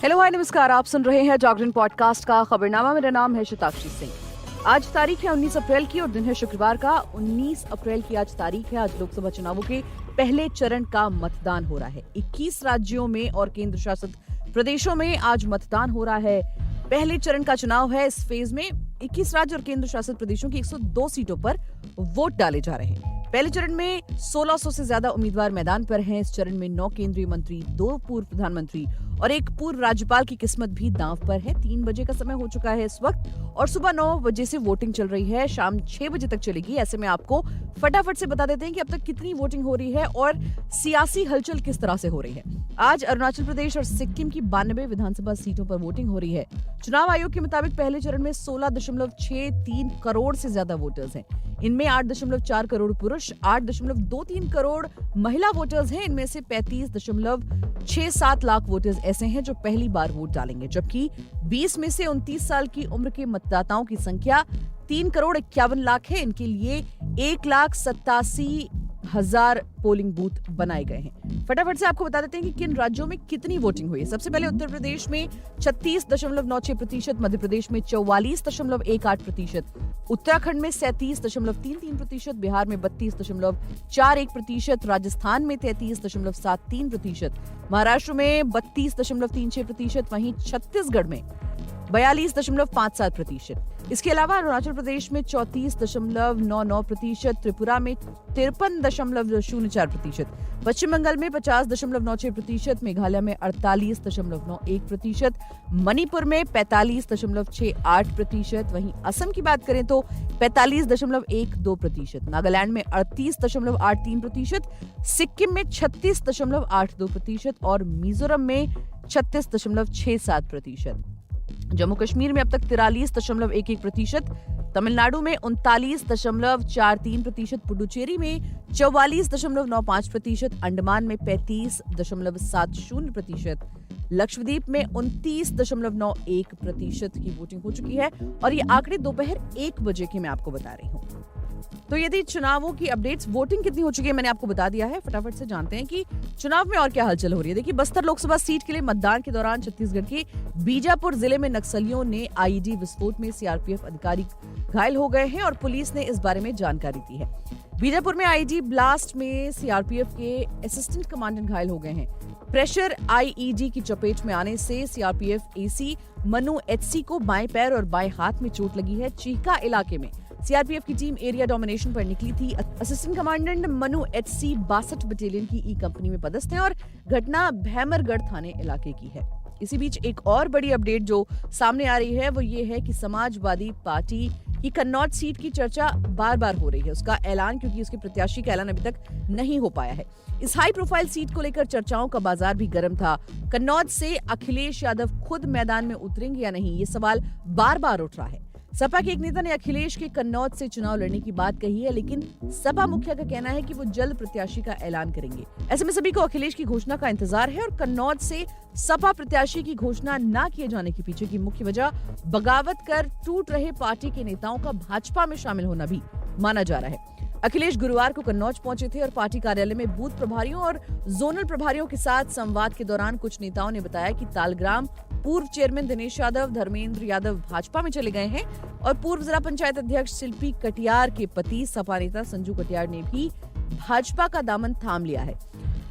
Hello hi नमस्कार, आप सुन रहे हैं जागरण पॉडकास्ट का खबरनामा। मेरा नाम है शताक्षी सिंह। आज तारीख है 19 अप्रैल की और दिन है शुक्रवार का। 19 अप्रैल की आज तारीख है। आज लोकसभा चुनावों के पहले चरण का मतदान हो रहा है। 21 राज्यों में और केंद्र शासित प्रदेशों में आज मतदान हो रहा है। पहले चरण का चुनाव है। इस फेज में 21 राज्य और केंद्र शासित प्रदेशों की 102 सीटों पर वोट डाले जा रहे हैं। पहले चरण में 1600 से ज्यादा उम्मीदवार मैदान पर हैं। इस चरण में 9 केंद्रीय मंत्री, 2 पूर्व प्रधानमंत्री और एक पूर्व राज्यपाल की किस्मत भी दांव पर है। 3 बजे का समय हो चुका है इस वक्त और सुबह 9 बजे से वोटिंग चल रही है। शाम 6 बजे तक चलेगी। ऐसे में आपको फटाफट से बता देते हैं कि अब तक कितनी वोटिंग हो रही है और सियासी हलचल किस तरह से हो रही है। आज अरुणाचल प्रदेश और सिक्किम की 92 विधानसभा सीटों पर वोटिंग हो रही है। चुनाव आयोग के मुताबिक पहले चरण में 16.63 करोड़ से ज्यादा वोटर्स हैं। इनमें 8.4 करोड़ पुरुष, 8.23 करोड़ महिला वोटर्स हैं। इनमें से 35.67 लाख वोटर्स ऐसे हैं जो पहली बार वोट डालेंगे, जबकि 20 में से 29 साल की उम्र के मतदाताओं की संख्या 3 करोड़ 51 लाख है। इनके लिए 1,87,000 पोलिंग बूथ बनाए गए हैं। फटाफट से आपको बता देते हैं कि किन राज्यों में कितनी वोटिंग हुई है। सबसे पहले उत्तर प्रदेश में 36.96%, मध्य प्रदेश में 44.18%, उत्तराखंड में 37.33%, बिहार में 32.41%, राजस्थान में 33.73%, महाराष्ट्र में 32.36%, वहीं छत्तीसगढ़ में 42.57%। इसके अलावा अरुणाचल प्रदेश में 34.99%, त्रिपुरा में 53.04%, पश्चिम बंगाल में 50.96%, मेघालय में 48.91%, मणिपुर में 45.68%, वहीं असम की बात करें तो 45.12%, नागालैंड में 38.83%, सिक्किम में 36.82% और मिजोरम में 36.67%। जम्मू कश्मीर में अब तक 43.11%, तमिलनाडु में 39.43%, पुडुचेरी में 44.95%, अंडमान में 35.70%, लक्षद्वीप में 29.91% की वोटिंग हो चुकी है और ये आंकड़े दोपहर 1 बजे के मैं आपको बता रही हूँ। तो यदि चुनावों की अपडेट्स, वोटिंग कितनी हो चुकी है, मैंने आपको बता दिया है। फटाफट से जानते हैं कि चुनाव में और क्या हलचल हो रही है। देखिए, बस्तर लोकसभा सीट के लिए मतदान के दौरान छत्तीसगढ़ के बीजापुर जिले में नक्सलियों ने आईईडी विस्फोट में सीआरपीएफ अधिकारी घायल हो गए हैं और पुलिस ने इस बारे में जानकारी दी है। बीजापुर में आईईडी ब्लास्ट में सीआरपीएफ के असिस्टेंट कमांडेंट घायल हो गए हैं। प्रेशर आईईडी की चपेट में आने से सीआरपीएफ एसी मनु एचसी को बाएं पैर और बाएं हाथ में चोट लगी है। चीका इलाके में सीआरपीएफ की टीम एरिया डोमिनेशन पर निकली थी। Assistant commandant Manu HC 62 battalion की ई कंपनी में पदस्थ हैं और घटना भैमरगढ़ थाने इलाके की है। इसी बीच एक और बड़ी अपडेट जो सामने आ रही है वो ये है कि समाजवादी पार्टी की कन्नौज सीट की चर्चा बार बार हो रही है। उसका ऐलान, क्योंकि उसके प्रत्याशी का ऐलान अभी तक नहीं हो पाया है। इस हाई प्रोफाइल सीट को लेकर चर्चाओं का बाजार भी गर्म था। कन्नौज से अखिलेश यादव खुद मैदान में उतरेंगे या नहीं, ये सवाल बार बार उठ रहा है। सपा के एक नेता ने अखिलेश के कन्नौज से चुनाव लड़ने की बात कही है, लेकिन सपा मुखिया का कहना है कि वो जल्द प्रत्याशी का ऐलान करेंगे। ऐसे में सभी को अखिलेश की घोषणा का इंतजार है और कन्नौज से सपा प्रत्याशी की घोषणा न किए जाने के पीछे की मुख्य वजह बगावत कर टूट रहे पार्टी के नेताओं का भाजपा में शामिल होना भी माना जा रहा है। अखिलेश गुरुवार को कन्नौज पहुंचे थे और पार्टी कार्यालय में बूथ प्रभारियों और जोनल प्रभारियों के साथ संवाद के दौरान कुछ नेताओं ने बताया कि तालग्राम पूर्व चेयरमैन दिनेश यादव, धर्मेंद्र यादव भाजपा में चले गए हैं और पूर्व जिला पंचायत अध्यक्ष शिल्पी कटियार के पति सपा नेता संजू कटियार ने भी भाजपा का दामन थाम लिया है।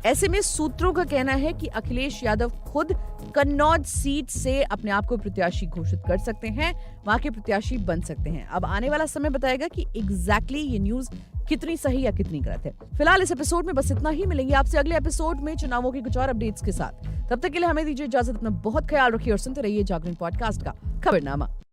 ऐसे में सूत्रों का कहना है कि अखिलेश यादव खुद कन्नौज सीट से अपने आप को प्रत्याशी घोषित कर सकते हैं, वहां के प्रत्याशी बन सकते हैं। अब आने वाला समय बताएगा कि एग्जैक्टली ये न्यूज कितनी सही या कितनी गलत है। फिलहाल इस एपिसोड में बस इतना ही। मिलेंगे आपसे अगले एपिसोड में चुनावों की कुछ और अपडेट्स के साथ। तब तक के लिए हमें दीजिए इजाजत। अपना बहुत ख्याल रखिए और सुनते रहिए जागरण पॉडकास्ट का खबरनामा।